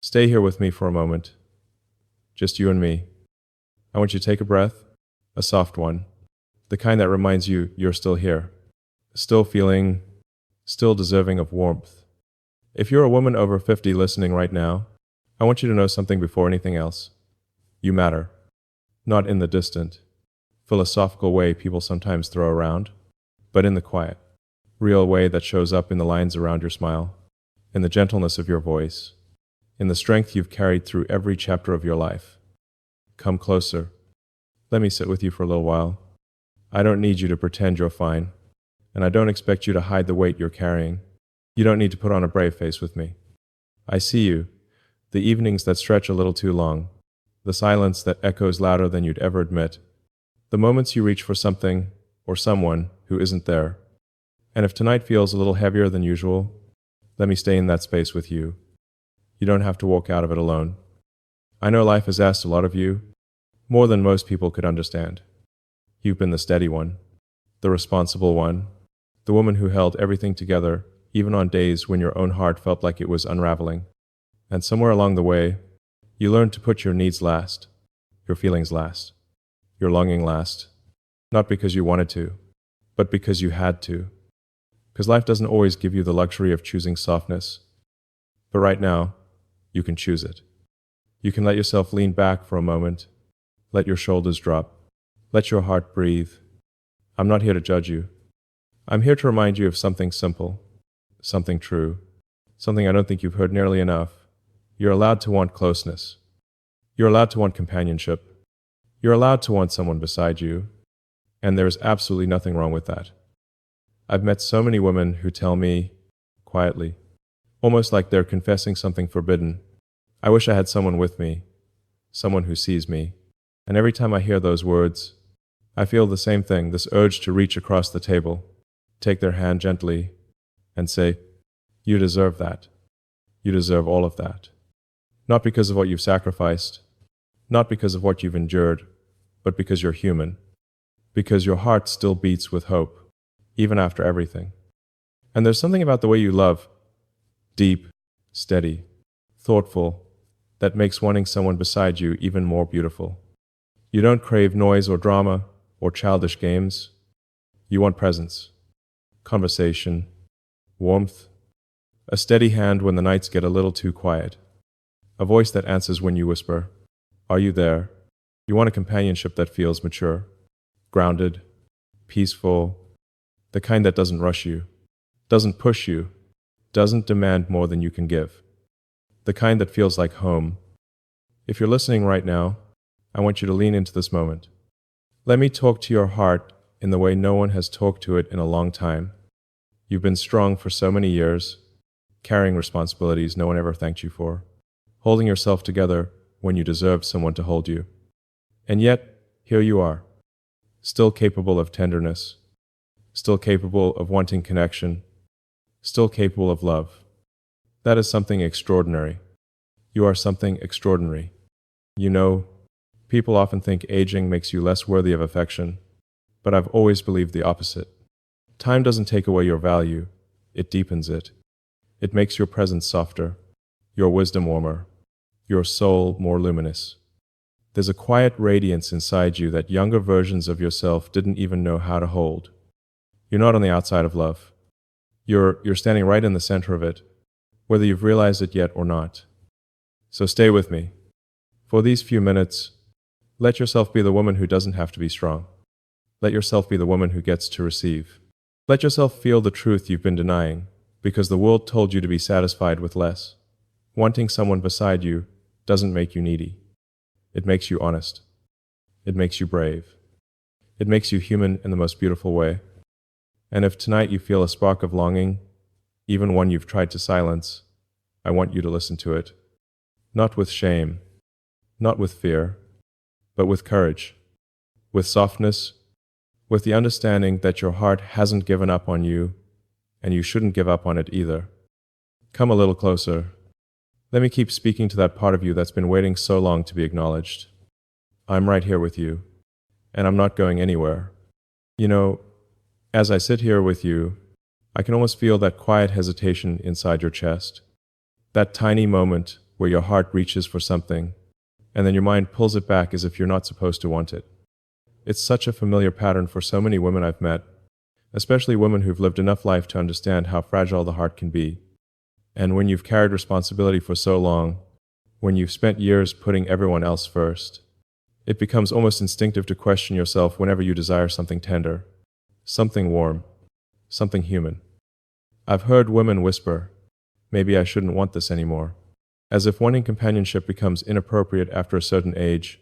Stay here with me for a moment. Just you and me. I want you to take a breath, a soft one, the kind that reminds you you're still here, still feeling, still deserving of warmth. If you're a woman over 50 listening right now, I want you to know something before anything else. You matter. Not in the distant, philosophical way people sometimes throw around, but in the quiet, real way that shows up in the lines around your smile, in the gentleness of your voice, in the strength you've carried through every chapter of your life. Come closer. Let me sit with you for a little while. I don't need you to pretend you're fine, and I don't expect you to hide the weight you're carrying. You don't need to put on a brave face with me. I see you, the evenings that stretch a little too long, the silence that echoes louder than you'd ever admit, the moments you reach for something or someone who isn't there. And if tonight feels a little heavier than usual, let me stay in that space with you. You don't have to walk out of it alone. I know life has asked a lot of you, more than most people could understand. You've been the steady one, the responsible one, the woman who held everything together, even on days when your own heart felt like it was unraveling. And somewhere along the way, you learned to put your needs last, your feelings last, your longing last, not because you wanted to, but because you had to. Because life doesn't always give you the luxury of choosing softness. But right now, you can choose it. You can let yourself lean back for a moment, let your shoulders drop, let your heart breathe. I'm not here to judge you. I'm here to remind you of something simple, something true, something I don't think you've heard nearly enough. You're allowed to want closeness. You're allowed to want companionship. You're allowed to want someone beside you. And there is absolutely nothing wrong with that. I've met so many women who tell me, quietly, almost like they're confessing something forbidden, I wish I had someone with me, someone who sees me. And every time I hear those words, I feel the same thing, this urge to reach across the table, take their hand gently, and say, you deserve that. You deserve all of that. Not because of what you've sacrificed, not because of what you've endured, but because you're human. Because your heart still beats with hope, even after everything. And there's something about the way you love, deep, steady, thoughtful, that makes wanting someone beside you even more beautiful. You don't crave noise or drama or childish games. You want presence, conversation, warmth, a steady hand when the nights get a little too quiet, a voice that answers when you whisper, are you there? You want a companionship that feels mature, grounded, peaceful, the kind that doesn't rush you, doesn't push you, doesn't demand more than you can give, the kind that feels like home. If you're listening right now, I want you to lean into this moment. Let me talk to your heart in the way no one has talked to it in a long time. You've been strong for so many years, carrying responsibilities no one ever thanked you for, holding yourself together when you deserved someone to hold you. And yet, here you are, still capable of tenderness, still capable of wanting connection, still capable of love. That is something extraordinary. You are something extraordinary. You know, people often think aging makes you less worthy of affection, but I've always believed the opposite. Time doesn't take away your value, it deepens it. It makes your presence softer, your wisdom warmer, your soul more luminous. There's a quiet radiance inside you that younger versions of yourself didn't even know how to hold. You're not on the outside of love. You're standing right in the center of it, whether you've realized it yet or not. So stay with me. For these few minutes, let yourself be the woman who doesn't have to be strong. Let yourself be the woman who gets to receive. Let yourself feel the truth you've been denying, because the world told you to be satisfied with less. Wanting someone beside you doesn't make you needy. It makes you honest. It makes you brave. It makes you human in the most beautiful way. And if tonight you feel a spark of longing, even one you've tried to silence, I want you to listen to it. Not with shame, not with fear, but with courage, with softness, with the understanding that your heart hasn't given up on you, and you shouldn't give up on it either. Come a little closer. Let me keep speaking to that part of you that's been waiting so long to be acknowledged. I'm right here with you, and I'm not going anywhere. You know, as I sit here with you, I can almost feel that quiet hesitation inside your chest. That tiny moment where your heart reaches for something, and then your mind pulls it back as if you're not supposed to want it. It's such a familiar pattern for so many women I've met, especially women who've lived enough life to understand how fragile the heart can be. And when you've carried responsibility for so long, when you've spent years putting everyone else first, it becomes almost instinctive to question yourself whenever you desire something tender, something warm, something human. I've heard women whisper, "Maybe I shouldn't want this anymore," as if wanting companionship becomes inappropriate after a certain age,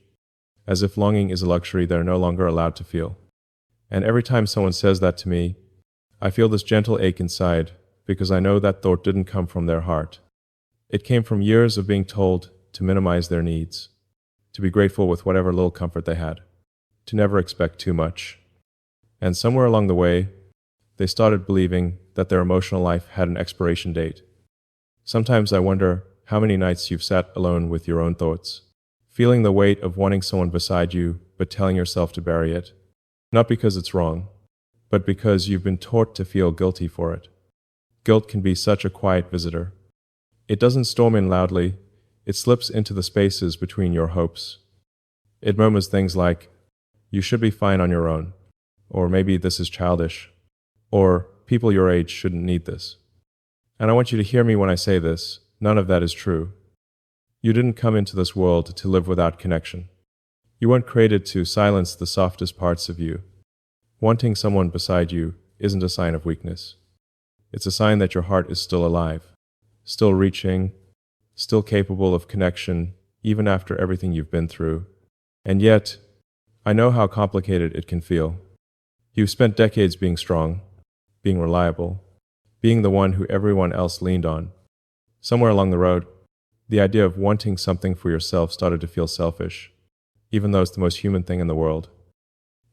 as if longing is a luxury they're no longer allowed to feel. And every time someone says that to me, I feel this gentle ache inside, because I know that thought didn't come from their heart. It came from years of being told to minimize their needs, to be grateful with whatever little comfort they had, to never expect too much. And somewhere along the way, they started believing that their emotional life had an expiration date. Sometimes I wonder how many nights you've sat alone with your own thoughts, feeling the weight of wanting someone beside you, but telling yourself to bury it. Not because it's wrong, but because you've been taught to feel guilty for it. Guilt can be such a quiet visitor. It doesn't storm in loudly, it slips into the spaces between your hopes. It murmurs things like, "You should be fine on your own," or "Maybe this is childish," or "People your age shouldn't need this." And I want you to hear me when I say this, none of that is true. You didn't come into this world to live without connection. You weren't created to silence the softest parts of you. Wanting someone beside you isn't a sign of weakness. It's a sign that your heart is still alive, still reaching, still capable of connection, even after everything you've been through. And yet, I know how complicated it can feel. You've spent decades being strong, being reliable, being the one who everyone else leaned on. Somewhere along the road, the idea of wanting something for yourself started to feel selfish, even though it's the most human thing in the world.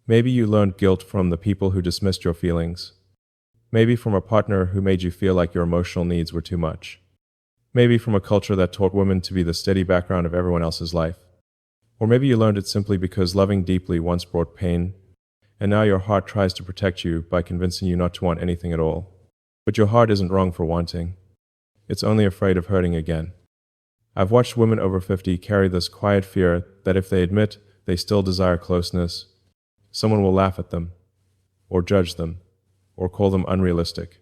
Maybe you learned guilt from the people who dismissed your feelings. Maybe from a partner who made you feel like your emotional needs were too much. Maybe from a culture that taught women to be the steady background of everyone else's life. Or maybe you learned it simply because loving deeply once brought pain, and now your heart tries to protect you by convincing you not to want anything at all. But your heart isn't wrong for wanting. It's only afraid of hurting again. I've watched women over 50 carry this quiet fear that if they admit they still desire closeness, someone will laugh at them, or judge them, or call them unrealistic.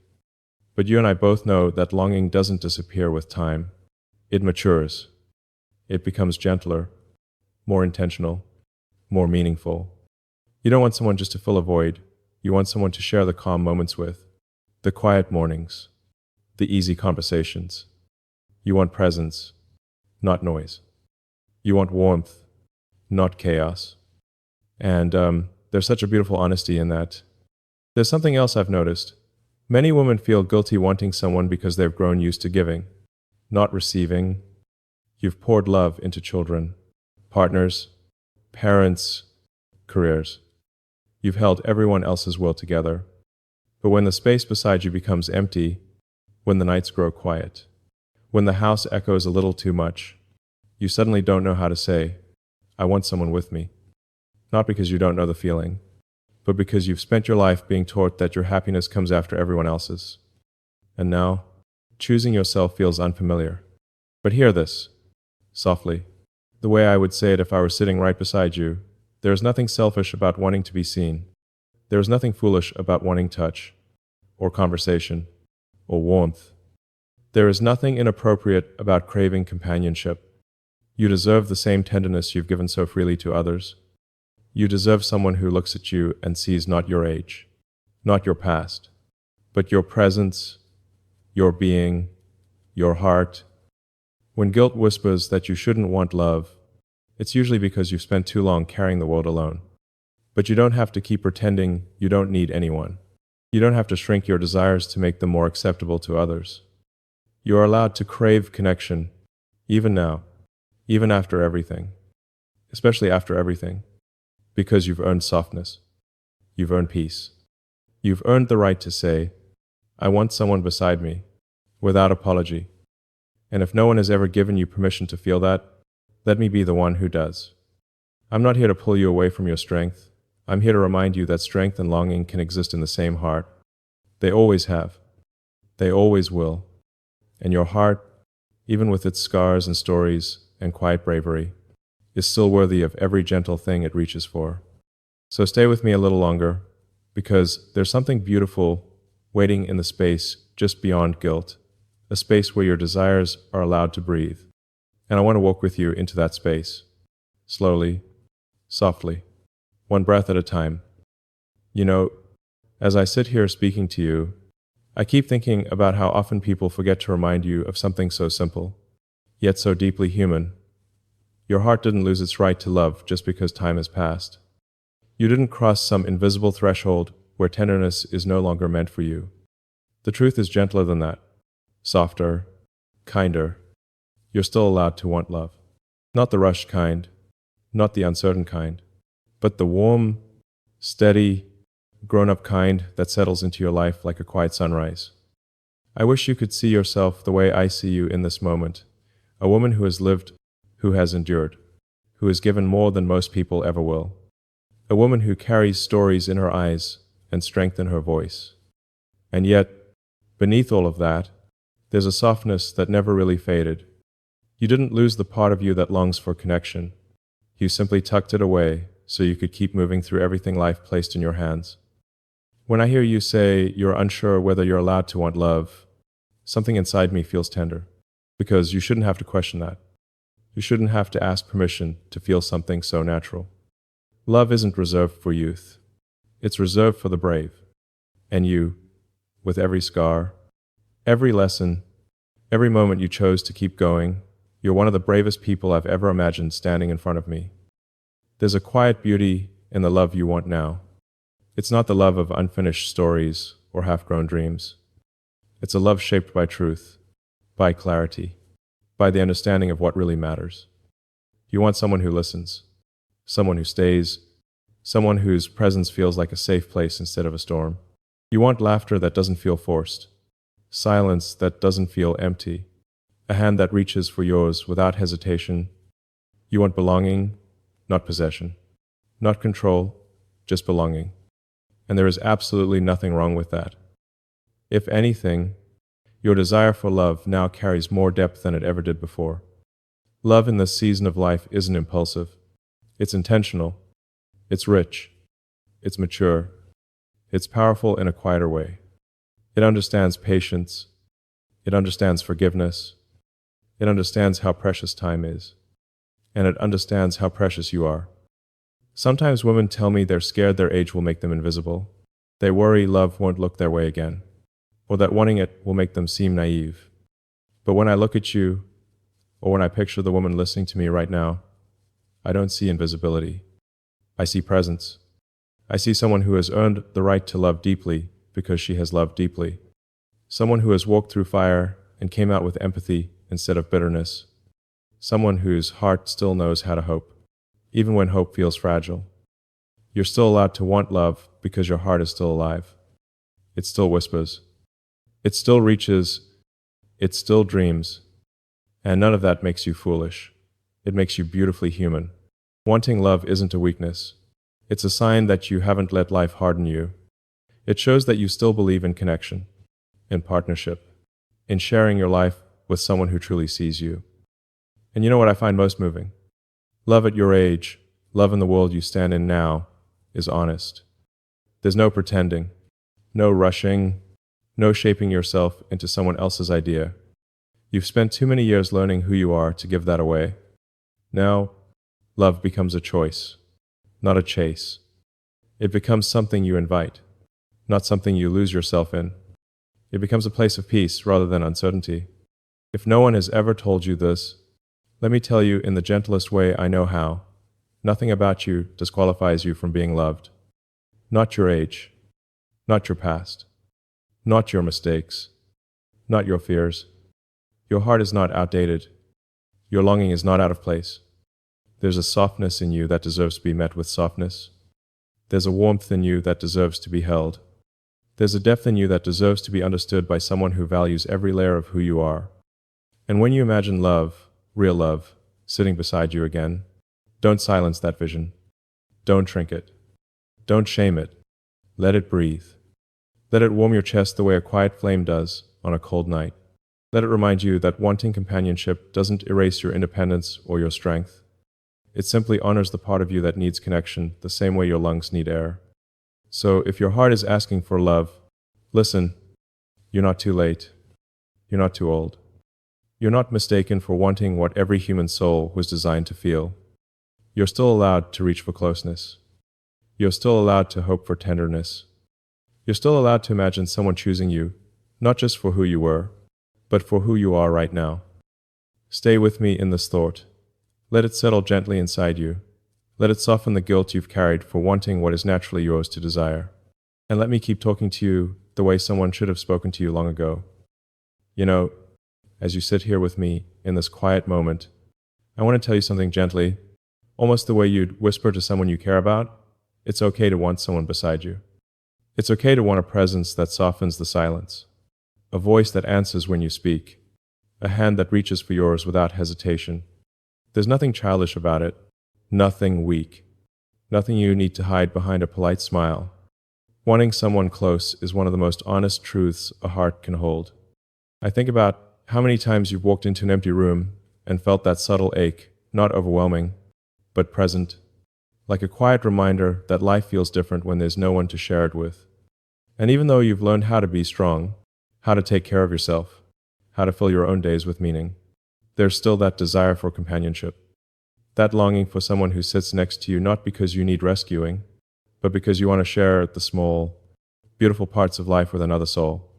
But you and I both know that longing doesn't disappear with time. It matures. It becomes gentler, more intentional, more meaningful. You don't want someone just to fill a void. You want someone to share the calm moments with, the quiet mornings, the easy conversations. You want presence, not noise. You want warmth, not chaos. And there's such a beautiful honesty in that. There's something else I've noticed. Many women feel guilty wanting someone because they've grown used to giving, not receiving. You've poured love into children, partners, parents, careers. You've held everyone else's will together. But when the space beside you becomes empty, when the nights grow quiet, when the house echoes a little too much, you suddenly don't know how to say, "I want someone with me." Not because you don't know the feeling, but because you've spent your life being taught that your happiness comes after everyone else's. And now, choosing yourself feels unfamiliar. But hear this, softly, the way I would say it if I were sitting right beside you. There is nothing selfish about wanting to be seen. There is nothing foolish about wanting touch, or conversation, or warmth. There is nothing inappropriate about craving companionship. You deserve the same tenderness you've given so freely to others. You deserve someone who looks at you and sees not your age, not your past, but your presence, your being, your heart. When guilt whispers that you shouldn't want love, it's usually because you've spent too long carrying the world alone. But you don't have to keep pretending you don't need anyone. You don't have to shrink your desires to make them more acceptable to others. You are allowed to crave connection, even now, even after everything, especially after everything. Because you've earned softness. You've earned peace. You've earned the right to say, "I want someone beside me," without apology. And if no one has ever given you permission to feel that, let me be the one who does. I'm not here to pull you away from your strength. I'm here to remind you that strength and longing can exist in the same heart. They always have. They always will. And your heart, even with its scars and stories and quiet bravery, is still worthy of every gentle thing it reaches for. So stay with me a little longer, because there's something beautiful waiting in the space just beyond guilt, a space where your desires are allowed to breathe. And I want to walk with you into that space, slowly, softly, one breath at a time. You know, as I sit here speaking to you, I keep thinking about how often people forget to remind you of something so simple, yet so deeply human. Your heart didn't lose its right to love just because time has passed. You didn't cross some invisible threshold where tenderness is no longer meant for you. The truth is gentler than that, softer, kinder. You're still allowed to want love. Not the rushed kind, not the uncertain kind, but the warm, steady, grown-up kind that settles into your life like a quiet sunrise. I wish you could see yourself the way I see you in this moment, a woman who has lived, who has endured, who has given more than most people ever will, a woman who carries stories in her eyes and strength in her voice. And yet, beneath all of that, there's a softness that never really faded. You didn't lose the part of you that longs for connection. You simply tucked it away so you could keep moving through everything life placed in your hands. When I hear you say you're unsure whether you're allowed to want love, something inside me feels tender, because you shouldn't have to question that. You shouldn't have to ask permission to feel something so natural. Love isn't reserved for youth. It's reserved for the brave. And you, with every scar, every lesson, every moment you chose to keep going, you're one of the bravest people I've ever imagined standing in front of me. There's a quiet beauty in the love you want now. It's not the love of unfinished stories or half-grown dreams. It's a love shaped by truth, by clarity, by the understanding of what really matters. You want someone who listens, someone who stays, someone whose presence feels like a safe place instead of a storm. You want laughter that doesn't feel forced, silence that doesn't feel empty, a hand that reaches for yours without hesitation. You want belonging, not possession, not control, just belonging. And there is absolutely nothing wrong with that. If anything, your desire for love now carries more depth than it ever did before. Love in this season of life isn't impulsive. It's intentional. It's rich. It's mature. It's powerful in a quieter way. It understands patience. It understands forgiveness. It understands how precious time is. And it understands how precious you are. Sometimes women tell me they're scared their age will make them invisible. They worry love won't look their way again, or that wanting it will make them seem naive. But when I look at you, or when I picture the woman listening to me right now, I don't see invisibility. I see presence. I see someone who has earned the right to love deeply because she has loved deeply. Someone who has walked through fire and came out with empathy instead of bitterness. Someone whose heart still knows how to hope, even when hope feels fragile. You're still allowed to want love because your heart is still alive. It still whispers. It still reaches. It still dreams. And none of that makes you foolish. It makes you beautifully human. Wanting love isn't a weakness. It's a sign that you haven't let life harden you. It shows that you still believe in connection, in partnership, in sharing your life with someone who truly sees you. And you know what I find most moving? Love at your age, love in the world you stand in now, is honest. There's no pretending, no rushing, no shaping yourself into someone else's idea. You've spent too many years learning who you are to give that away. Now, love becomes a choice, not a chase. It becomes something you invite, not something you lose yourself in. It becomes a place of peace rather than uncertainty. If no one has ever told you this, let me tell you in the gentlest way I know how. Nothing about you disqualifies you from being loved. Not your age, not your past, not your mistakes, not your fears. Your heart is not outdated. Your longing is not out of place. There's a softness in you that deserves to be met with softness. There's a warmth in you that deserves to be held. There's a depth in you that deserves to be understood by someone who values every layer of who you are. And when you imagine love, real love, sitting beside you again, don't silence that vision. Don't shrink it. Don't shame it. Let it breathe. Let it warm your chest the way a quiet flame does on a cold night. Let it remind you that wanting companionship doesn't erase your independence or your strength. It simply honors the part of you that needs connection the same way your lungs need air. So if your heart is asking for love, listen, you're not too late. You're not too old. You're not mistaken for wanting what every human soul was designed to feel. You're still allowed to reach for closeness. You're still allowed to hope for tenderness. You're still allowed to imagine someone choosing you, not just for who you were, but for who you are right now. Stay with me in this thought. Let it settle gently inside you. Let it soften the guilt you've carried for wanting what is naturally yours to desire. And let me keep talking to you the way someone should have spoken to you long ago. You know, as you sit here with me in this quiet moment, I want to tell you something gently, almost the way you'd whisper to someone you care about. It's okay to want someone beside you. It's okay to want a presence that softens the silence, a voice that answers when you speak, a hand that reaches for yours without hesitation. There's nothing childish about it, nothing weak, nothing you need to hide behind a polite smile. Wanting someone close is one of the most honest truths a heart can hold. I think about how many times you've walked into an empty room and felt that subtle ache, not overwhelming, but present, like a quiet reminder that life feels different when there's no one to share it with. And even though you've learned how to be strong, how to take care of yourself, how to fill your own days with meaning, there's still that desire for companionship, that longing for someone who sits next to you not because you need rescuing, but because you want to share the small, beautiful parts of life with another soul.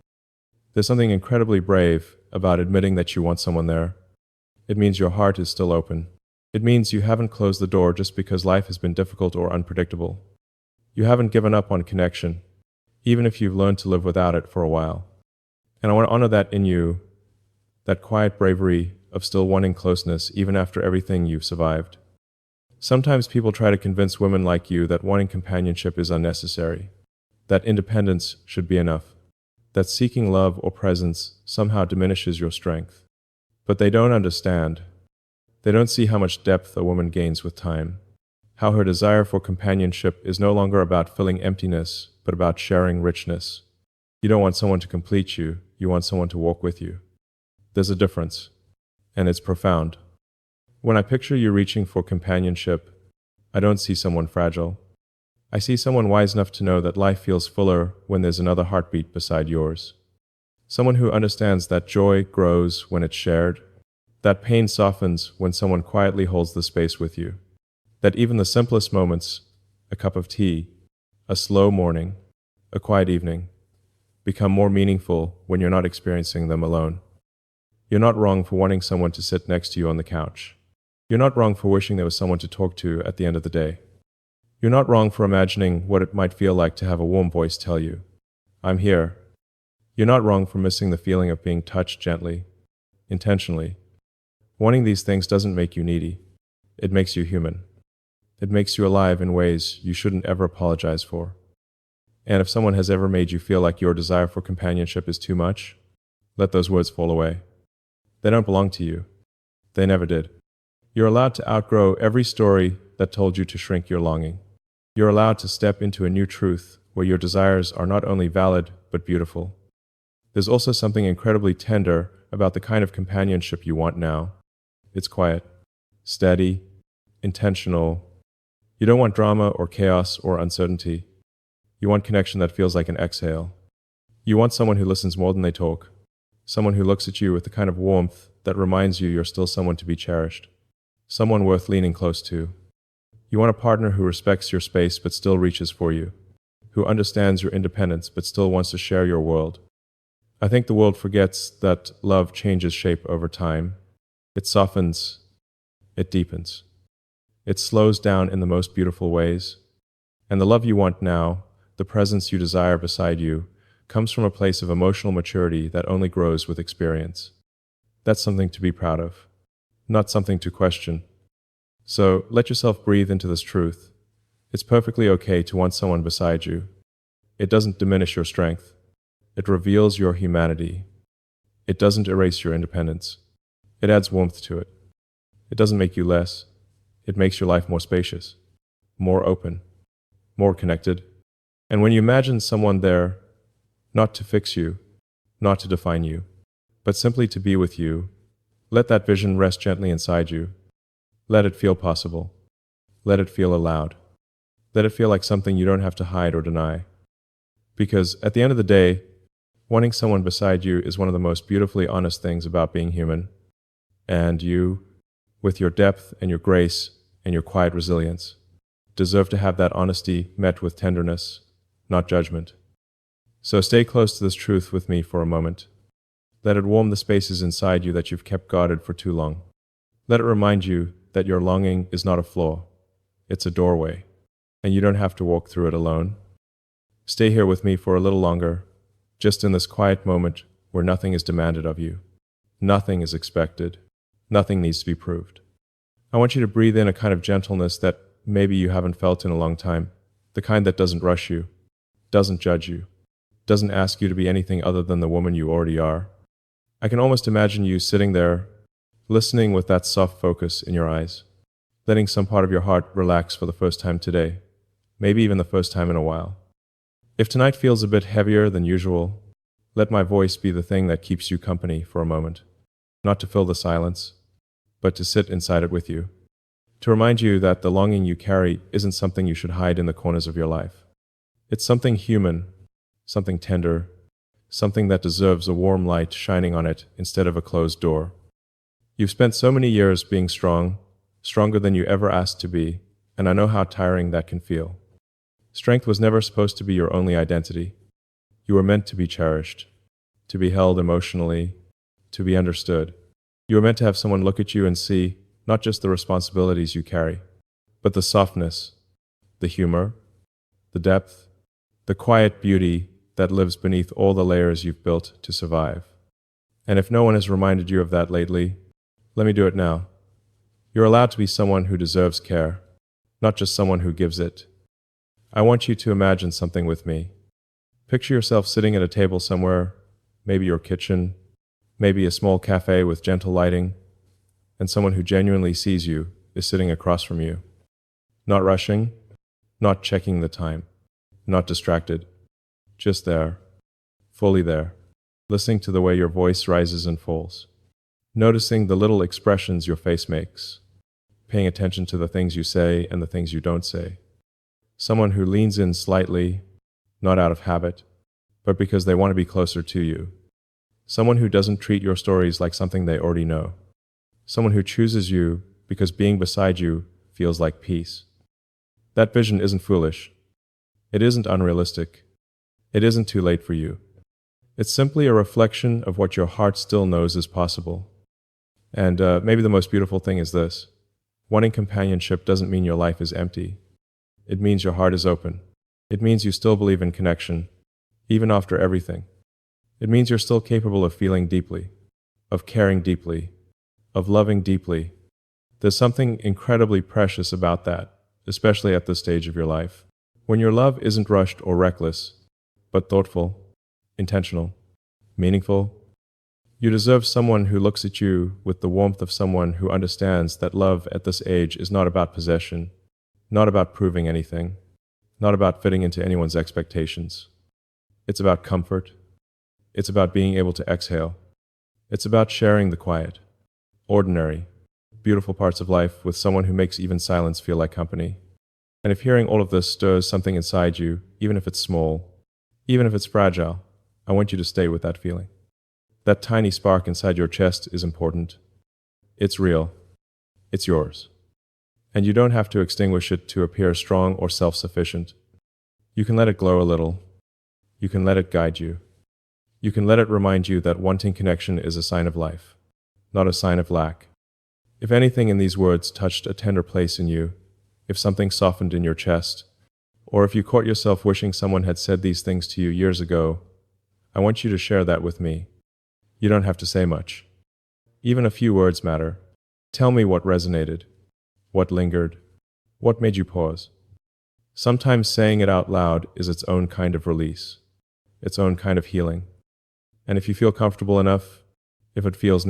There's something incredibly brave about admitting that you want someone there. It means your heart is still open. It means you haven't closed the door just because life has been difficult or unpredictable. You haven't given up on connection, even if you've learned to live without it for a while. And I want to honor that in you, that quiet bravery of still wanting closeness even after everything you've survived. Sometimes people try to convince women like you that wanting companionship is unnecessary, that independence should be enough, that seeking love or presence somehow diminishes your strength. But they don't understand. They don't see how much depth a woman gains with time, how her desire for companionship is no longer about filling emptiness, but about sharing richness. You don't want someone to complete you, you want someone to walk with you. There's a difference, and it's profound. When I picture you reaching for companionship, I don't see someone fragile. I see someone wise enough to know that life feels fuller when there's another heartbeat beside yours. Someone who understands that joy grows when it's shared, that pain softens when someone quietly holds the space with you, that even the simplest moments, a cup of tea, a slow morning, a quiet evening, become more meaningful when you're not experiencing them alone. You're not wrong for wanting someone to sit next to you on the couch. You're not wrong for wishing there was someone to talk to at the end of the day. You're not wrong for imagining what it might feel like to have a warm voice tell you, "I'm here." You're not wrong for missing the feeling of being touched gently, intentionally. Wanting these things doesn't make you needy. It makes you human. It makes you alive in ways you shouldn't ever apologize for. And if someone has ever made you feel like your desire for companionship is too much, let those words fall away. They don't belong to you. They never did. You're allowed to outgrow every story that told you to shrink your longing. You're allowed to step into a new truth where your desires are not only valid, but beautiful. There's also something incredibly tender about the kind of companionship you want now. It's quiet, steady, intentional. You don't want drama or chaos or uncertainty. You want connection that feels like an exhale. You want someone who listens more than they talk. Someone who looks at you with the kind of warmth that reminds you you're still someone to be cherished. Someone worth leaning close to. You want a partner who respects your space but still reaches for you, who understands your independence but still wants to share your world. I think the world forgets that love changes shape over time. It softens, it deepens. It slows down in the most beautiful ways. And the love you want now, the presence you desire beside you, comes from a place of emotional maturity that only grows with experience. That's something to be proud of, not something to question. So let yourself breathe into this truth. It's perfectly okay to want someone beside you. It doesn't diminish your strength. It reveals your humanity. It doesn't erase your independence. It adds warmth to it. It doesn't make you less. It makes your life more spacious, more open, more connected. And when you imagine someone there, not to fix you, not to define you, but simply to be with you. Let that vision rest gently inside you. Let it feel possible. Let it feel allowed. Let it feel like something you don't have to hide or deny. Because at the end of the day, wanting someone beside you is one of the most beautifully honest things about being human. And you, with your depth and your grace and your quiet resilience, deserve to have that honesty met with tenderness, not judgment. So stay close to this truth with me for a moment. Let it warm the spaces inside you that you've kept guarded for too long. Let it remind you that your longing is not a flaw. It's a doorway, and you don't have to walk through it alone. Stay here with me for a little longer, just in this quiet moment where nothing is demanded of you. Nothing is expected. Nothing needs to be proved. I want you to breathe in a kind of gentleness that maybe you haven't felt in a long time, the kind that doesn't rush you, doesn't judge you, doesn't ask you to be anything other than the woman you already are. I can almost imagine you sitting there, listening with that soft focus in your eyes, letting some part of your heart relax for the first time today, maybe even the first time in a while. If tonight feels a bit heavier than usual, let my voice be the thing that keeps you company for a moment, not to fill the silence, but to sit inside it with you, to remind you that the longing you carry isn't something you should hide in the corners of your life. It's something human, something tender, something that deserves a warm light shining on it instead of a closed door. You've spent so many years being strong, stronger than you ever asked to be, and I know how tiring that can feel. Strength was never supposed to be your only identity. You were meant to be cherished, to be held emotionally, to be understood. You were meant to have someone look at you and see not just the responsibilities you carry, but the softness, the humor, the depth, the quiet beauty that lives beneath all the layers you've built to survive. And if no one has reminded you of that lately, let me do it now. You're allowed to be someone who deserves care, not just someone who gives it. I want you to imagine something with me. Picture yourself sitting at a table somewhere, maybe your kitchen, maybe a small cafe with gentle lighting, and someone who genuinely sees you is sitting across from you. Not rushing, not checking the time, not distracted, just there, fully there, listening to the way your voice rises and falls, noticing the little expressions your face makes, paying attention to the things you say and the things you don't say. Someone who leans in slightly, not out of habit, but because they want to be closer to you. Someone who doesn't treat your stories like something they already know. Someone who chooses you because being beside you feels like peace. That vision isn't foolish. It isn't unrealistic. It isn't too late for you. It's simply a reflection of what your heart still knows is possible. And maybe the most beautiful thing is this. Wanting companionship doesn't mean your life is empty. It means your heart is open. It means you still believe in connection, even after everything. It means you're still capable of feeling deeply, of caring deeply, of loving deeply. There's something incredibly precious about that, especially at this stage of your life, when your love isn't rushed or reckless, but thoughtful, intentional, meaningful. You deserve someone who looks at you with the warmth of someone who understands that love at this age is not about possession, not about proving anything, not about fitting into anyone's expectations. It's about comfort. It's about being able to exhale. It's about sharing the quiet, ordinary, beautiful parts of life with someone who makes even silence feel like company. And if hearing all of this stirs something inside you, even if it's small, even if it's fragile, I want you to stay with that feeling. That tiny spark inside your chest is important. It's real. It's yours. And you don't have to extinguish it to appear strong or self-sufficient. You can let it glow a little. You can let it guide you. You can let it remind you that wanting connection is a sign of life, not a sign of lack. If anything in these words touched a tender place in you, if something softened in your chest, or if you caught yourself wishing someone had said these things to you years ago, I want you to share that with me. You don't have to say much. Even a few words matter. Tell me what resonated, what lingered, what made you pause. Sometimes saying it out loud is its own kind of release, its own kind of healing. And if you feel comfortable enough, if it feels